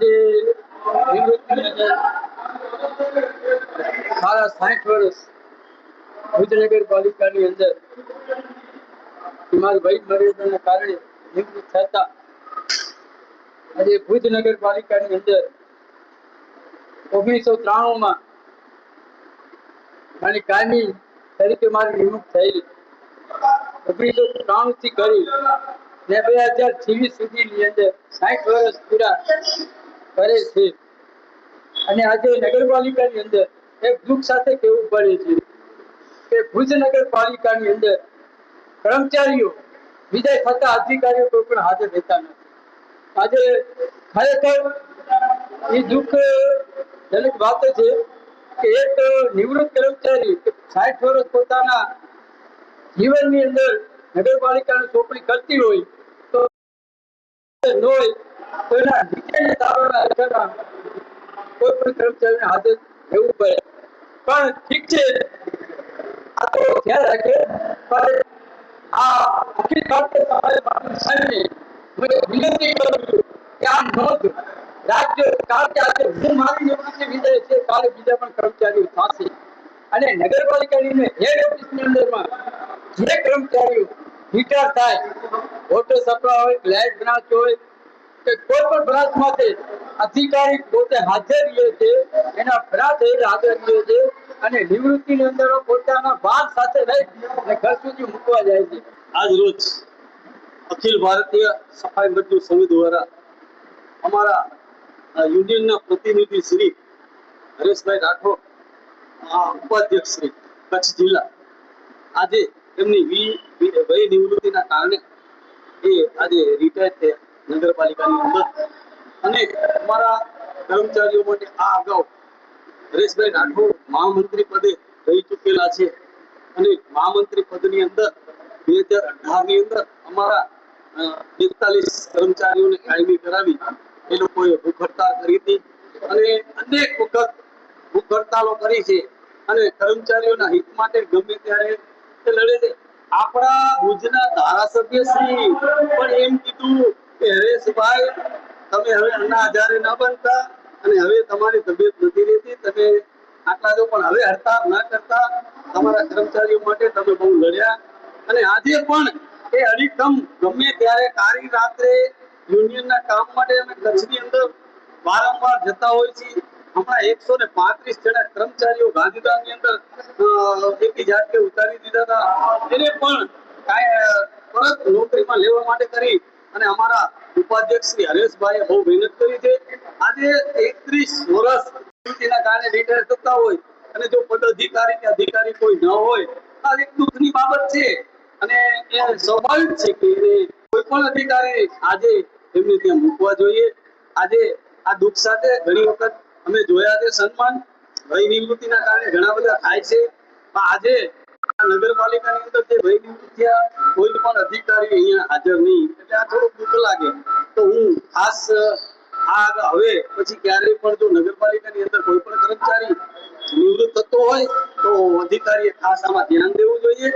આજે સારા 60 વર્ષ ભુજ નગરપાલિકાની અંદર મારા ભાઈ મર્યાદાના કારણે નિવૃત્ત થતા આજે ભુજ નગરપાલિકાની અંદર 1993 મારી કાયમી તરીકે મારી નિમણૂક થયેલી 1993 થી કરી ને 2026 સુધીની અંદર 60 વર્ષ પૂરા કરે છે. અને આજે નગરપાલિકાની અંદર એક દુઃખ સાથે કહેવું પડે છે કે ભુજ નગરપાલિકાની અંદર કર્મચારીઓ વિદાય થતા અધિકારીઓ કોઈ પણ હાજર રહેતા નથી. આજે ખરેખર એ દુઃખજનક વાત છે કે એક નિવૃત્ત કર્મચારી 60 વર્ષ પોતાના જીવનની અંદર નગરપાલિકાની ચોપડી કરતી હોય તો એના નીચેની તારોના હેઠળના કોઈ પણ કર્મચારીને હાજર રહેવું પડે. પણ ઠીક છે, આ તો ધ્યાન રાખે. પણ આ અખિલ ભારતીય સમાજ સાહેબને હું વિનંતી કરું છું કે આ નોંધ રાખજો, કારણ કે આજે હું મારી નિવૃત્તિ વિદાય છે, કાલે બીજા પણ કર્મચારીઓ થશે. અને નગરપાલિકાની હેડ ઓફિસની અંદરમાં જે કર્મચારીઓ રિટાયર થાય, વોટર સપ્લાય હોય, લાઇટ બ્રાન્ચ હોય કે કોઈ પણ બ્રાન્ચ માટે અધિકારી પોતે હાજર રહે છે, એના બ્રાન્ચ હાજર રહે છે અને નિવૃત્તિની અંદર પોતાના ભાગ સાથે રહી અને ઘર સુધી મૂકવા જાય છે. આજ રોજ અખિલ ભારતીય સફાઈ મજદૂર સંઘ દ્વારા અમારા યુનિયનના પ્રતિનિધિ શ્રી હરેશભાઈ રાઠોડ, ઉપાધ્યક્ષ શ્રી કચ્છ જિલ્લા, આજે એમની વય નિવૃત્તિના કારણે એ આજે રિટાયર થયા નગરપાલિકાની અંદર. અને અમારા કર્મચારીઓ માટે આ અગાઉ હરેશભાઈ રાઠોડ મહામંત્રી પદે રહી ચૂકેલા છે અને મહામંત્રી પદની અંદર 2018 ની અંદર અમારા 45 કર્મચારીઓને કાયમી કરાવી એ લોકોએ ભૂખ હડતાળ કરી હતી અને અનેક વખત ભૂખ હડતાળો કરી છે અને કર્મચારીઓના હિત માટે ગમે ત્યારે લડે છે. આપણા ભુજના ધારાસભ્ય શ્રી પણ એમ કીધું કે હરેશભાઈ, તમે હવે અન્ના હજારે ન બનતા અને હવે તમારી તબિયત નથી રહેતી, તમે આટલા દો, પણ હવે હડતાળ ન કરતા. તમારા કર્મચારીઓ માટે તમે બહુ લડ્યા અને આજે પણ એ અડીખમ ગમે ત્યારે કાળી રાત્રે યુનિયનના કામ માટે અમે કચ્છની અંદર વારંવાર જતા હોય છીએ. હમણાં 135 જણા કર્મચારીઓ ગાંધીધામની અંદર એકી ઝાટકે ઉતારી દીધા હતા, એને પણ પરત નોકરીમાં લેવા માટે કરી અને અમારા ઉપાધ્યક્ષ શ્રી હરેશભાઈએ બહુ મહેનત કરી છે. આજે 31 વર્ષ ના કારણે રિટાયર થતા હોય અને જો પદાધિકારી કે અધિકારી કોઈ ન હોય આ એક દુઃખની બાબત છે અને એ સ્વાભાવિક છે કે કોઈ પણ અધિકારી આજે એમને ત્યાં મૂકવા જોઈએ. આજે આ દુઃખ સાથે ઘણી વખત અમે જોયા છે સન્માન વય નિવૃત્તિના કારણે ઘણા બધા થાય છે, પણ આજે નગરપાલિકાની અંદર જે વય નિવૃત્ત થયા કોઈ પણ અધિકારી અહીંયા હાજર નહીં, એટલે આ થોડું દુઃખ લાગે. તો હું ખાસ હવે પછી ક્યારેય પણ જો નગરપાલિકાની અંદર કોઈ પણ કર્મચારી નિવૃત્ત થતો હોય તો અધિકારીએ ખાસ આમાં ધ્યાન દેવું જોઈએ.